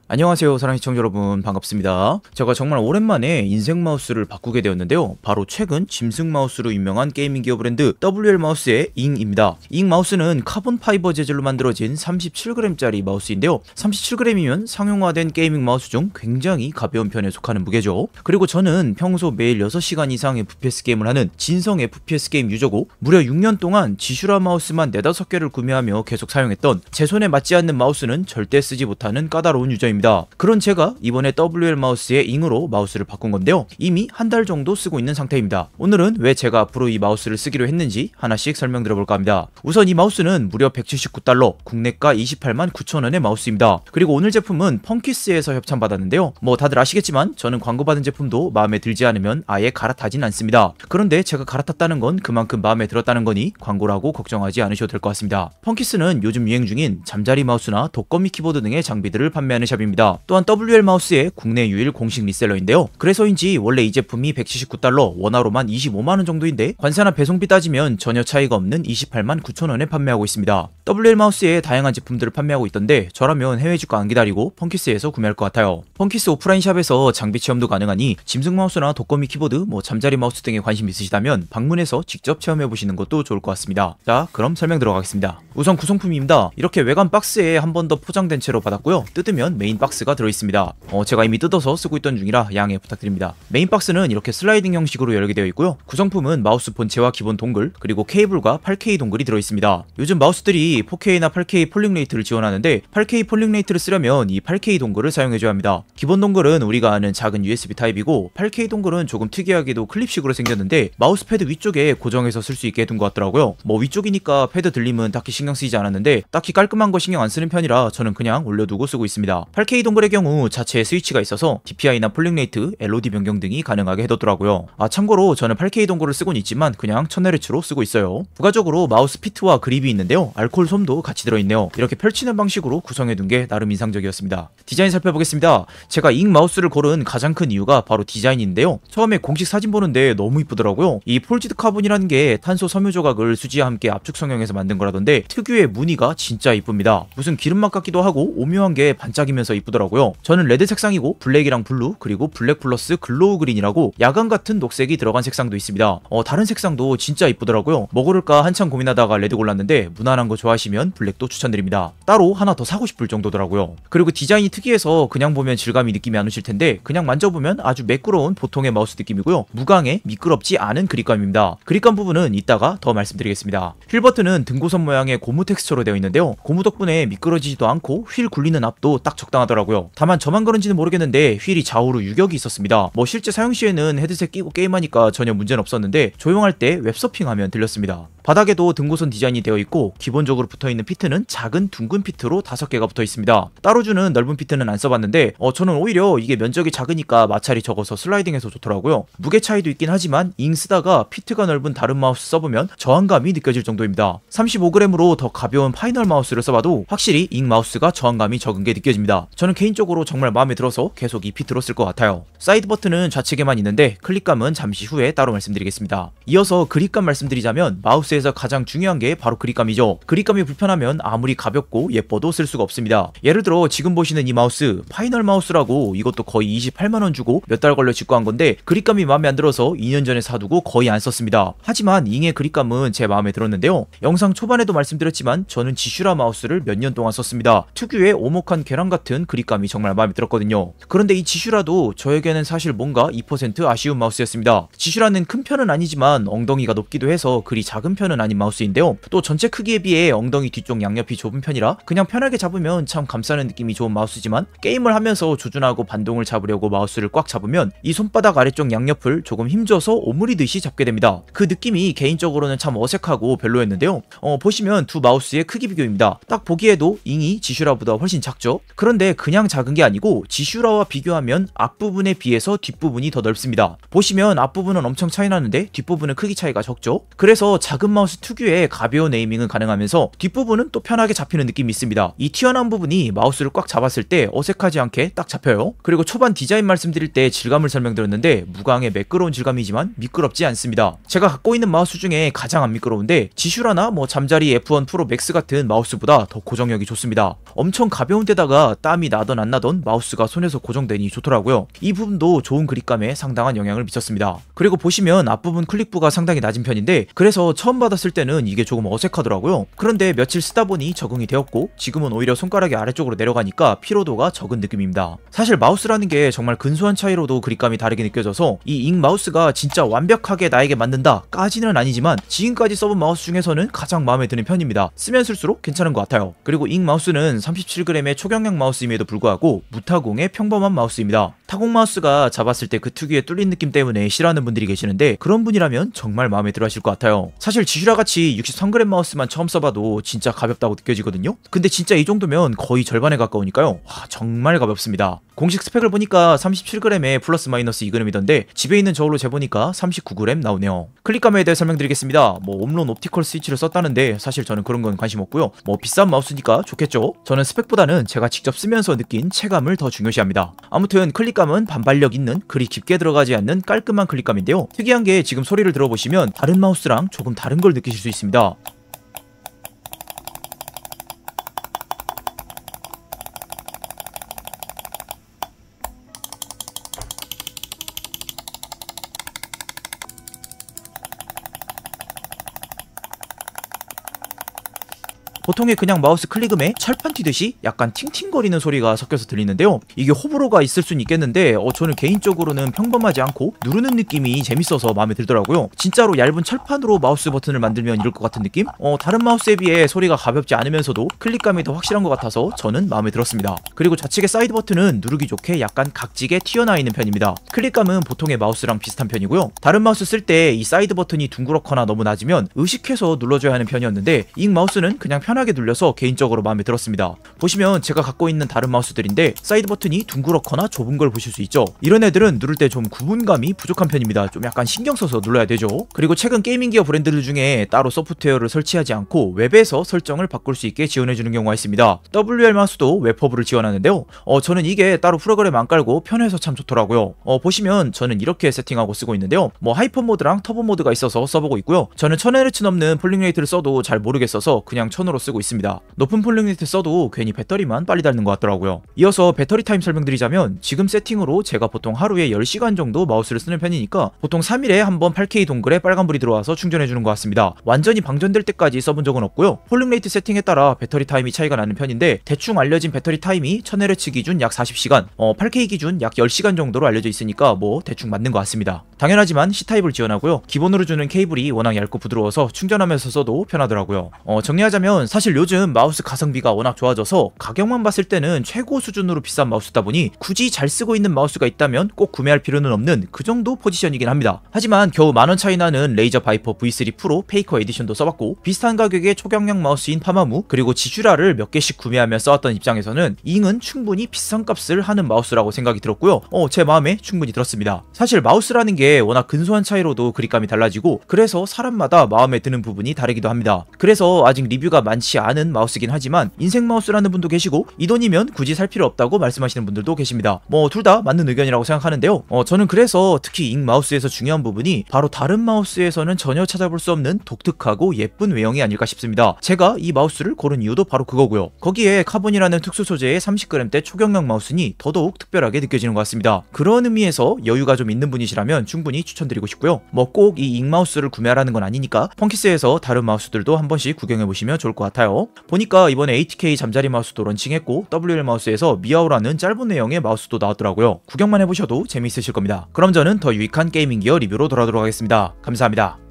안녕하세요 사랑하는 시청자 여러분, 반갑습니다. 제가 정말 오랜만에 인생 마우스를 바꾸게 되었는데요, 바로 최근 짐승 마우스로 유명한 게이밍 기어 브랜드 WL 마우스의 잉입니다. 잉 마우스는 카본 파이버 재질로 만들어진 37g짜리 마우스인데요, 37g이면 상용화된 게이밍 마우스 중 굉장히 가벼운 편에 속하는 무게죠. 그리고 저는 평소 매일 6시간 이상 FPS 게임을 하는 진성 FPS 게임 유저고, 무려 6년 동안 지슈라 마우스만 4-5개를 구매하며 계속 사용했던, 제 손에 맞지 않는 마우스는 절대 쓰지 못하는 까다로운 유저입니다. 그런 제가 이번에 WL 마우스의 잉으로 마우스를 바꾼 건데요, 이미 한 달 정도 쓰고 있는 상태입니다. 오늘은 왜 제가 앞으로 이 마우스를 쓰기로 했는지 하나씩 설명드려볼까 합니다. 우선 이 마우스는 무려 179달러, 국내가 289,000원의 마우스입니다. 그리고 오늘 제품은 펑키스에서 협찬받았는데요, 뭐 다들 아시겠지만 저는 광고받은 제품도 마음에 들지 않으면 아예 갈아타진 않습니다. 그런데 제가 갈아탔다는 건 그만큼 마음에 들었다는 거니 광고라고 걱정하지 않으셔도 될 것 같습니다. 펑키스는 요즘 유행 중인 잠자리 마우스나 독거미 키보드 등의 장비들을 판매하는 샵입니다. 또한 WL 마우스의 국내 유일 공식 리셀러인데요, 그래서인지 원래 이 제품이 179달러, 원화로만 25만원 정도인데 관세나 배송비 따지면 전혀 차이가 없는 289,000원에 판매하고 있습니다. WL 마우스의 다양한 제품들을 판매하고 있던데 저라면 해외 주가 안 기다리고 펑키스에서 구매할 것 같아요. 펑키스 오프라인 샵에서 장비 체험도 가능하니 짐승 마우스나 독거미 키보드, 잠자리 마우스 등에 관심 있으시다면 방문해서 직접 체험해보시는 것도 좋을 것 같습니다. 자, 그럼 설명 들어가겠습니다. 우선 구성품입니다. 이렇게 외관 박스에 한 번 더 포장된 채로 받았고요, 뜯으면 메인 박스가 들어있습니다. 제가 이미 뜯어서 쓰고 있던 중이라 양해 부탁드립니다. 메인 박스는 이렇게 슬라이딩 형식으로 열게 되어 있고요, 구성품은 마우스 본체와 기본 동글, 그리고 케이블과 8K 동글이 들어있습니다. 요즘 마우스들이 4K나 8K 폴링 레이트를 지원하는데 8K 폴링 레이트를 쓰려면 이 8K 동글을 사용해줘야 합니다. 기본 동글은 우리가 아는 작은 USB 타입이고, 8K 동글은 조금 특이하게도 클립식으로 생겼는데 마우스 패드 위쪽에 고정해서 쓸 수 있게 해둔 것 같더라고요. 위쪽이니까 패드 들림은 딱히 신경 쓰이지 않았는데, 딱히 깔끔한 거 신경 안 쓰는 편이라 저는 그냥 올려두고 쓰고 있습니다. 8K 동글의 경우 자체에 스위치가 있어서 DPI나 폴링 레이트, LOD 변경 등이 가능하게 해뒀더라고요. 참고로 저는 8K 동글을 쓰곤 있지만 그냥 1000Hz로 쓰고 있어요. 부가적으로 마우스 피트와 그립이 있는데요, 알콜 솜도 같이 들어있네요. 이렇게 펼치는 방식으로 구성해둔 게 나름 인상적이었습니다. 디자인 살펴보겠습니다. 제가 잉 마우스를 고른 가장 큰 이유가 바로 디자인인데요, 처음에 공식 사진 보는데 너무 이쁘더라고요. 이 폴지드 카본이라는 게 탄소 섬유 조각을 수지와 함께 압축 성형해서 만든 거라던데 특유의 무늬가 진짜 이쁩니다. 무슨 기름막 같기도 하고 오묘한 게 반짝이면서 이쁘더라고요. 저는 레드 색상이고 블랙이랑 블루, 그리고 블랙 플러스 글로우 그린이라고 야광 같은 녹색이 들어간 색상도 있습니다. 다른 색상도 진짜 이쁘더라고요. 뭐 고를까 한참 고민하다가 레드 골랐는데 무난한 거 좋아하시면 블랙도 추천드립니다. 따로 하나 더 사고 싶을 정도더라고요. 그리고 디자인이 특이해서 그냥 보면 질감이 느낌이 안 오실 텐데 그냥 만져보면 아주 매끄러운 보통의 마우스 느낌이고요, 무광에 미끄럽지 않은 그립감입니다. 그립감 부분은 이따가 더 말씀드리겠습니다. 휠 버튼은 등고선 모양의 고무 텍스처로 되어 있는데요, 고무 덕분에 미끄러지지도 않고 휠 굴리는 압도 딱 적당하더라고요. 다만 저만 그런지는 모르겠는데 휠이 좌우로 유격이 있었습니다. 실제 사용 시에는 헤드셋 끼고 게임하니까 전혀 문제는 없었는데 조용할 때 웹서핑하면 들렸습니다. 바닥에도 등고선 디자인이 되어 있고, 기본적으로 붙어있는 피트는 작은 둥근 피트로 5개가 붙어 있습니다. 따로 주는 넓은 피트는 안 써봤는데 저는 오히려 이게 면적이 작으니까 마찰이 적어서 슬라이딩해서 좋더라고요. 무게 차이도 있긴 하지만 잉 쓰다가 피트가 넓은 다른 마우스 써보면 저항감이 느껴질 정도입니다. 35g으로 더 가벼운 파이널 마우스를 써봐도 확실히 잉 마우스가 저항감이 적은 게 느껴집니다. 저는 개인적으로 정말 마음에 들어서 계속 이 피트로 쓸 것 같아요. 사이드 버튼은 좌측에만 있는데 클릭감은 잠시 후에 따로 말씀드리겠습니다. 이어서 그립감 말씀드리자면 마우스에서 가장 중요한 게 바로 그립감이죠. 그립감이 불편하면 아무리 가볍고 예뻐도 쓸 수가 없습니다. 예를 들어 지금 보시는 이 마우스, 파이널 마우스라고 이것도 거의 28만원 주고 몇 달 걸려 직구한 건데 그립감이 마음에 안 들어서 2년 전에 사두고 거의 안 썼습니다. 하지만 잉의 그립감은 제 마음에 들었는데요, 영상 초반에도 말씀드렸지만 저는 지슈라 마우스를 몇 년 동안 썼습니다. 특유의 오목한 계란 같은 그립감이 정말 마음에 들었거든요. 그런데 이 지슈라도 저에게는 사실 뭔가 2% 아쉬운 마우스였습니다. 지슈라는 큰 편은 아니지만 엉덩이가 높기도 해서 그리 작은 편은 아닌 마우스인데요, 또 전체 크기에 비해 엉덩이 뒤쪽 양옆이 좁은 편이라 그냥 편하게 잡으면 참 감싸는 느낌이 좋은 마우스지만, 게임을 하면서 조준하고 반동을 잡으려고 마우스를 꽉 잡으면 이 손바닥 아래쪽 양옆을 조금 힘줘서 오므리듯이 잡게 됩니다. 그 느낌이 개인적으로는 참 어색하고 별로였는데요, 보시면 두 마우스의 크기 비교입니다. 딱 보기에도 잉이 지슈라보다 훨씬 작죠? 그런데 그냥 작은 게 아니고 지슈라와 비교하면 앞부분에 비해서 뒷부분이 더 넓습니다. 보시면 앞부분은 엄청 차이 나는데 뒷부분은 크기 차이가 적죠? 그래서 작은 마우스 특유의 가벼운 에이밍은 가능하면서 뒷부분은 또 편하게 잡히는 느낌이 있습니다. 이 튀어나온 부분이 마우스를 꽉 잡았을 때 어색하지 않게 딱 잡혀요. 그리고 초반 디자인 말씀드릴 때 질감을 설명드렸는데 무광의 매끄러운 질감이지만 미끄럽지 않습니다. 제가 갖고 있는 마우스 중에 가장 안 미끄러운데 지슈라나 잠자리 F1 프로 맥스 같은 마우스보다 더 고정력이 좋습니다. 엄청 가벼운 데다가 땀이 나던 안 나던 마우스가 손에서 고정되니 좋더라고요. 이 부분도 좋은 그립감에 상당한 영향을 미쳤습니다. 그리고 보시면 앞부분 클릭부가 상당히 낮은 편인데 그래서 처음 받았을 때는 이게 조금 어색하더라고요. 그런데 며칠 쓰다 보니 적응이 되었고 지금은 오히려 손가락이 아래쪽으로 내려가니까 피로도가 적은 느낌입니다. 사실 마우스라는 게 정말 근소한 차이로도 그립감이 다르게 느껴져서 이 잉 마우스가 진짜 완벽하게 나에게 맞는다 까지는 아니지만 지금까지 써본 마우스 중에서는 가장 마음에 드는 편입니다. 쓰면 쓸수록 괜찮은 것 같아요. 그리고 잉 마우스는 37g의 초경량 마우스임에도 불구하고 무타공의 평범한 마우스입니다. 타공 마우스가 잡았을 때 그 특유의 뚫린 느낌 때문에 싫어하는 분들이 계시는데 그런 분이라면 정말 마음에 들어 하실 것 같아요. 사실 지슈라 같이 63g 마우스만 처음 써봐도 진짜 가볍다고 느껴지거든요. 근데 진짜 이 정도면 거의 절반에 가까우니까요. 와, 정말 가볍습니다. 공식 스펙을 보니까 37g에 플러스 마이너스 2g이던데 집에 있는 저울로 재보니까 39g 나오네요. 클릭감에 대해 설명드리겠습니다. 옴론 옵티컬 스위치를 썼다는데 사실 저는 그런 건 관심 없고요. 비싼 마우스니까 좋겠죠. 저는 스펙보다는 제가 직접 쓰면서 느낀 체감을 더 중요시합니다. 아무튼 클릭감은 반발력 있는 그리 깊게 들어가지 않는 깔끔한 클릭감인데요. 특이한 게 지금 소리를 들어보시면 다른 마우스랑 조금 다른 걸 느끼실 수 있습니다. 보통의 그냥 마우스 클릭음에 철판 튀듯이 약간 팅팅거리는 소리가 섞여서 들리는데요. 이게 호불호가 있을 수는 있겠는데 저는 개인적으로는 평범하지 않고 누르는 느낌이 재밌어서 마음에 들더라고요. 진짜로 얇은 철판으로 마우스 버튼을 만들면 이럴 것 같은 느낌? 다른 마우스에 비해 소리가 가볍지 않으면서도 클릭감이 더 확실한 것 같아서 저는 마음에 들었습니다. 그리고 좌측의 사이드 버튼은 누르기 좋게 약간 각지게 튀어나와 있는 편입니다. 클릭감은 보통의 마우스랑 비슷한 편이고요. 다른 마우스 쓸 때 이 사이드 버튼이 둥그렇거나 너무 낮으면 의식해서 눌러줘야 하는 편이었는데 잉 마우스는 그냥 편하게 눌려서 개인적으로 마음에 들었습니다. 보시면 제가 갖고 있는 다른 마우스들인데 사이드 버튼이 둥그렇거나 좁은 걸 보실 수 있죠. 이런 애들은 누를 때 좀 구분감이 부족한 편입니다. 좀 약간 신경 써서 눌러야 되죠. 그리고 최근 게이밍 기어 브랜드들 중에 따로 소프트웨어를 설치하지 않고 웹에서 설정을 바꿀 수 있게 지원해주는 경우가 있습니다. WL 마우스도 웹허브를 지원하는데요. 저는 이게 따로 프로그램 안 깔고 편해서 참 좋더라고요. 보시면 저는 이렇게 세팅하고 쓰고 있는데요. 하이퍼 모드랑 터보 모드가 있어서 써보고 있고요. 저는 1000Hz 넘는 폴링 레이트를 써도 잘 모르겠어서 그냥 1000으로 쓰고 있습니다. 높은 폴링 레이트 써도 괜히 배터리만 빨리 닳는 것 같더라고요. 이어서 배터리 타임 설명드리자면 지금 세팅으로 제가 보통 하루에 10시간 정도 마우스를 쓰는 편이니까 보통 3일에 한번 8K 동글에 빨간불이 들어와서 충전해주는 것 같습니다. 완전히 방전될 때까지 써본 적은 없고요. 폴링 레이트 세팅에 따라 배터리 타임이 차이가 나는 편인데 대충 알려진 배터리 타임이 1000Hz 기준 약 40시간, 8K 기준 약 10시간 정도로 알려져 있으니까 대충 맞는 것 같습니다. 당연하지만 C타입을 지원하고요. 기본으로 주는 케이블이 워낙 얇고 부드러워서 충전하면서 써도 편하더라고요. 정리하자면 사실 요즘 마우스 가성비가 워낙 좋아져서 가격만 봤을 때는 최고 수준으로 비싼 마우스다 보니 굳이 잘 쓰고 있는 마우스가 있다면 꼭 구매할 필요는 없는 그 정도 포지션이긴 합니다. 하지만 겨우 만원 차이 나는 레이저 바이퍼 V3 프로 페이커 에디션도 써봤고 비슷한 가격의 초경량 마우스인 파마무 그리고 지슈라를 몇 개씩 구매하며 써왔던 입장에서는 잉은 충분히 비싼 값을 하는 마우스라고 생각이 들었고요. 제 마음에 충분히 들었습니다. 사실 마우스라는 게 워낙 근소한 차이로도 그립감이 달라지고 그래서 사람마다 마음에 드는 부분이 다르기도 합니다. 그래서 아직 리뷰가 많지 않은 마우스긴 하지만 인생 마우스라는 분도 계시고 이 돈이면 굳이 살 필요 없다고 말씀하시는 분들도 계십니다. 둘 다 맞는 의견이라고 생각하는데요. 저는 그래서 특히 잉 마우스에서 중요한 부분이 바로 다른 마우스에서는 전혀 찾아볼 수 없는 독특하고 예쁜 외형이 아닐까 싶습니다. 제가 이 마우스를 고른 이유도 바로 그거고요. 거기에 카본이라는 특수 소재의 30g대 초경량 마우스니 더더욱 특별하게 느껴지는 것 같습니다. 그런 의미에서 여유가 좀 있는 분이시라면 충분히 추천드리고 싶고요. 꼭 이 잉 마우스를 구매하라는 건 아니니까 펑키스에서 다른 마우스들도 한 번씩 구경해보시면 좋을 것 같아요. 보니까 이번에 ATK 잠자리 마우스도 런칭했고 WL 마우스에서 미아오라는 짧은 내용의 마우스도 나왔더라고요. 구경만 해보셔도 재미있으실 겁니다. 그럼 저는 더 유익한 게이밍 기어 리뷰로 돌아오도록 하겠습니다. 감사합니다.